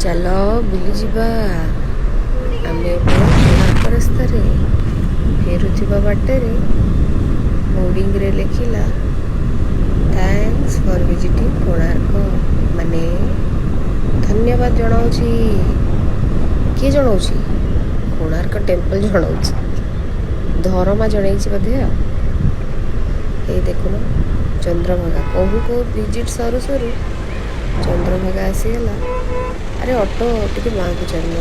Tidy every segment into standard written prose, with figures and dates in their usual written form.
चल बुली जिबा आमे कोणार्क रास्तारे फेरुथिबा बाटरे बोर्डिंग रे लिखिला थैंक्स फॉर विजिटिंग कोणार्क माने धन्यवाद जनाऊची किए जनाऊची कोणार्क टेम्पल जनाऊची धर्मा जनईची बोधे ये देखुन चंद्रभागा कहू कहू विजिट सरू सरू चंद्रभागा आसीगला। अरे ऑटो टिके माँ को चलना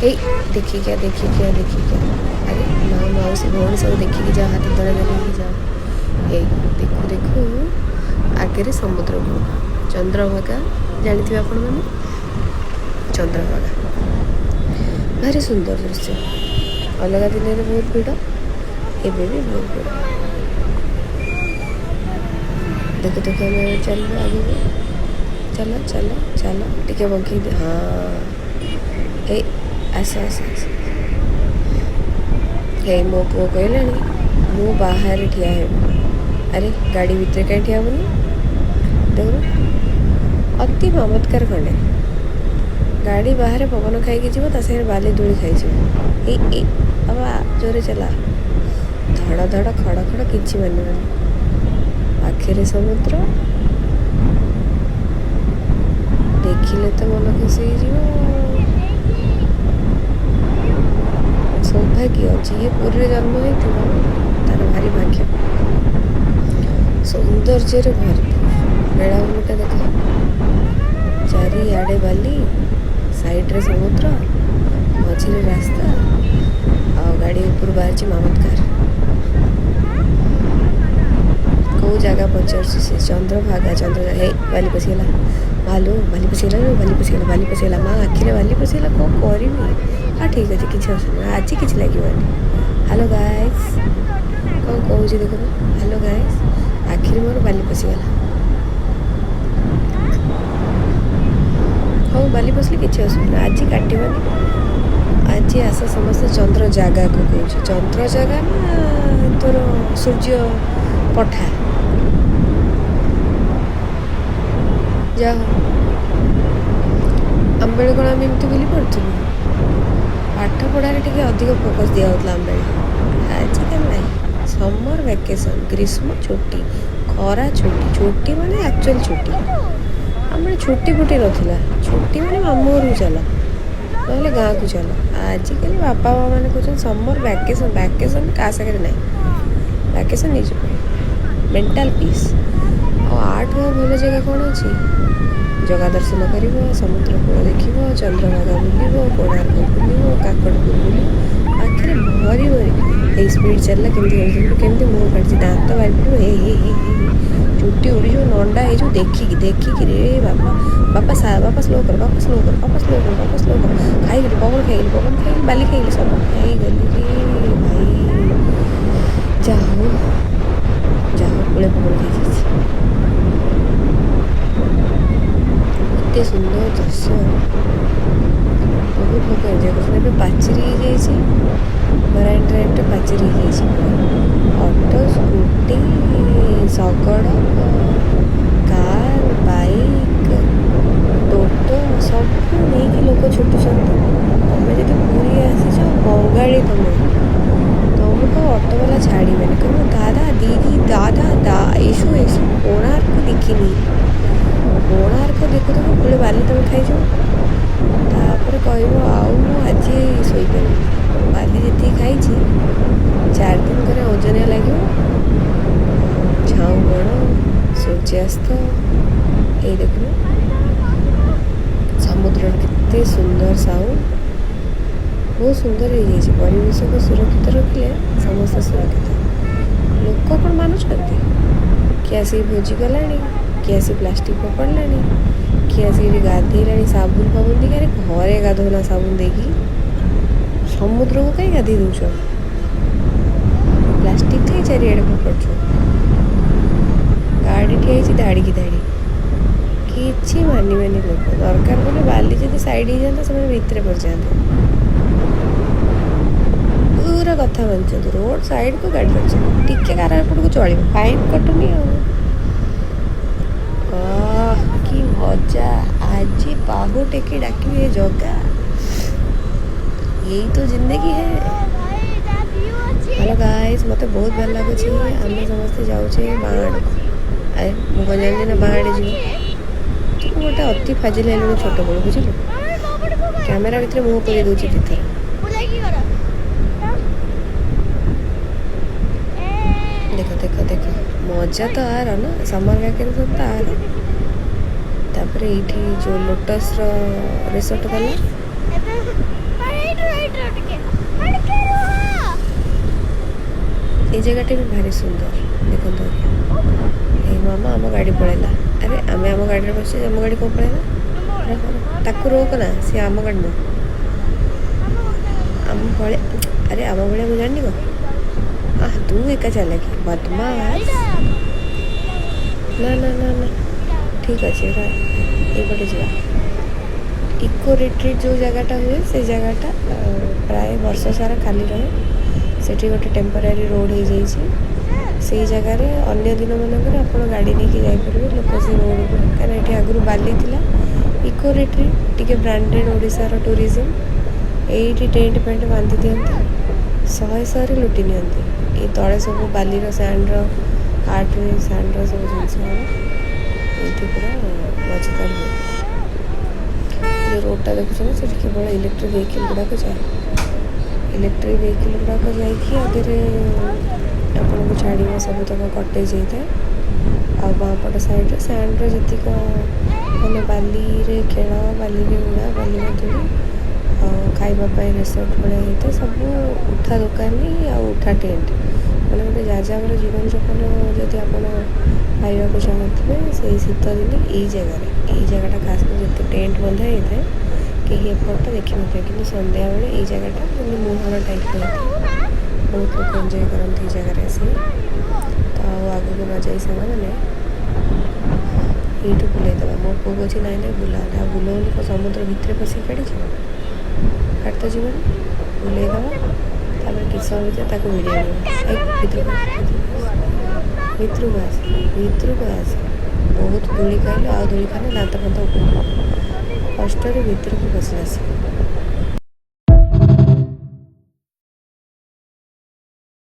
देखी क्या अरे माँ मौसी भौणी सब देखिकी जाओ हाथ तले देखिकी जाओ। ये देखू देखू आगे समुद्र कूल चंद्रभागा जानी आपण मैंने चंद्रभागा भारी सुंदर दृश्य अलग दिन में बहुत भीड़ एवं भी बहुत भीड़ देखो देखो हमें चल आगे चलो चलो चलो टिके बंकी हाँ ए आस आस हे मो पुओ कहला मु बाहर ठिया है। अरे गाड़ी भितर कहीं ठिया होनी देख अति ममत्कार खंडे गाड़ी बाहर पवन खाई जी बाली धूली खाई ए बाबा जोरे चला धड़ धड़ खड़ खड़ किसी मानवानी आखिरी समुद्र देखिले तो मन खुशी सौभाग्य अच्छी ये पूरी जन्म होता तार भारी भाग्य सौंदर्य भरपूर बेलाभूमिटा देख चारिआडे बाली साइड रे समुद्र मझे रास्ता आ गाड़ी ऊपर बाहर मामत्कार कौ जगह पचार से चंद्रभागा हे बाली पशिगला भालू बाली पशिगला माँ आखिरे बाली पशिगला कौन करी हाँ ठीक अच्छे किसी असुविधा आज किसी लगे हेलो गाइस कौन कहूँ देख हेलो गाइस आखिरी मोर बाली पशिगला हाँ बाली पशिले किसी असुविधा आज काटवानी आज आस समस्त चंद्र जगह को कह चंद्र जगह ना तोर सूर्य पठा जा आम बेले कौन आम एमती बुली पड़ू पाठ पढ़ार टे अधिक फोकस दिखाला आम बेले आजिकल ना समर वैकेशन ग्रीष्म छुट्टी खरा छुट्टी माने एक्चुअल छुट्टी आम छुट्टी फुटी नाला छुट्टी माने मामू घर चल ना गाँव को चल आजिकल बापा माँ मैंने कहते समर वैकेशन क्या सागर ना वैकेशन नहीं मेंटल पीस आठ भल जगह कौन अच्छी जगह दर्शन कर समुद्र कूल देख चंद्रभागा बुल कोणार्क बुल काकड़पुर बुल आखिर भरी भरी स्पीड चलला केमती मुँह काटी दाँत बाहर पड़ो हे चुट्टी उड़ी जो नंडा हो देखिकी रे बापा स्लो कर खाई पवन खाई बाली खाई सब खाई गली रे भाई जाओ कूले पवन खाई एते सुंदर दृश्य बहुत लोग एंजय कर पाचेरी मराइन ड्राइव पाचेरी ऑटो स्कूटी शगड़ कार बाइक टोटो सब नहीं लोक छुटुंट तुम्हें जब पूरी आसीच बंगाली तुमको ऑटो वाला छाड़ी कह दादा दीदी दादा ऐसु कोणार्क देखनी कोणार्क देखु देखो पुले बाली तुम खाई कह आज शोपर बाली जी खाई 4 दिन कर ओजन लगे झाऊ बण सूर्यास्त ये देख समुद्र केते सुंदर साउंड बहुत सुंदर हो जाए परिवेश को सुरक्षित रखिले समस्त सुरक्षित लोक कौन मानुंट किए आसिक भोजी गला किए आसिक प्लास्टिक फोपाड़ा किए आसिक गाधेला साबुन फाबुन देखिए घरे गाधोना साबुन देकी समुद्र को कहीं गाधे दौच प्लास्टिक थी चारिड़े फोपाड़ गाड़ी ठिया धाड़ी की धाड़ी कि मानवे लोक दरकार बोले बाली जब साइड हो जाता से भितर पड़ जाते पूरा कथा मानते रोड साइड को गाड़ी रखते टिके कार एपट को चलो फाइन कटुनी कि मजा आज बाहु टेकी डाकिए जगा, यही तो जिंदगी है। हेलो गाइस, मत बहुत भल लगुच आम समस्ते जाऊे बाँ आड़ अरे मुझे जानी ना बाँ आड़े जी तू गोटे अति फाजिल है छोट बड़ बुझलु कैमेरा भितर मुँह पूरी दूची तीथर देख देख देख मजा तो आर ना समर वैकेशन तो आर तापर ये जो लोटस रिसोर्ट गला ये जगह भी भारी सुंदर देखो तो मामा आम गाड़ी पड़ेगा अरे आम आम गाड़ी बस आम गाड़ी कौन पड़ेगा ताकू रोक ना सी आम गाड़ी नुह आम पड़े अरे आम भाया मुझे जानी कह तू एका चल कि बदमाश ना ना ना ना ठीक अच्छे ये पटे जा इको रिट्रीट जो जगहटा हुए से जगहटा प्राय वर्ष सारा खाली रहे सेठी गोटे टेम्परारी रोड हो जाइए जगार अन्य दिन मानक आप गाड़ी नहीं जापर लोक से रोड को कहीं ये आगु बाली थी इको रिट्रीट टी ब्रांडेड ओडिशार टूरिज्म ये टेंट पेंट बांधि दिखती 100 लुटि नि तले सब बालीर सैंड्र आर्ट सैंड्र सब जिन ये पूरा मजेदार हुए जो रोडटा देखुन से केवल इलेक्ट्रिक व्हीकल गुड़ाक जाए इलेक्ट्रिक व्हीकल गुड़ाक जागे आपन को छाड़ सब तक कटेज होता है आ बाँपट साइड सैंड्र जी मैंने बाली खेल बाली उड़ा बाली धूल खावाई रिसोर्ट भाया होता है सब उठा दुकानी आ उठा टेंट मैंने गोटे जाजावर जीवन जापन जदि आप खावा चाहते से शीत दिन ये जगह खास कर जिते टेंट बंधा होता है कहीं एपटा देखी न कि सन्ध्या बेले ये जगहटा जमी मुहर टाइप बहुत लोग एंजॉय करते जगार आसी तो आगे को न जा मैंने ये बुलेदेवा मो पु कहे ना ना बुला बुलाऊनी समुद्र भितर पशिक काढ़ी काट तो जीवन बुलेदेवा किस समय भितर वीडियो भितर को आस बहुत दूली खाइल आ दूली खाने दात फात कष्ट भितर को बसला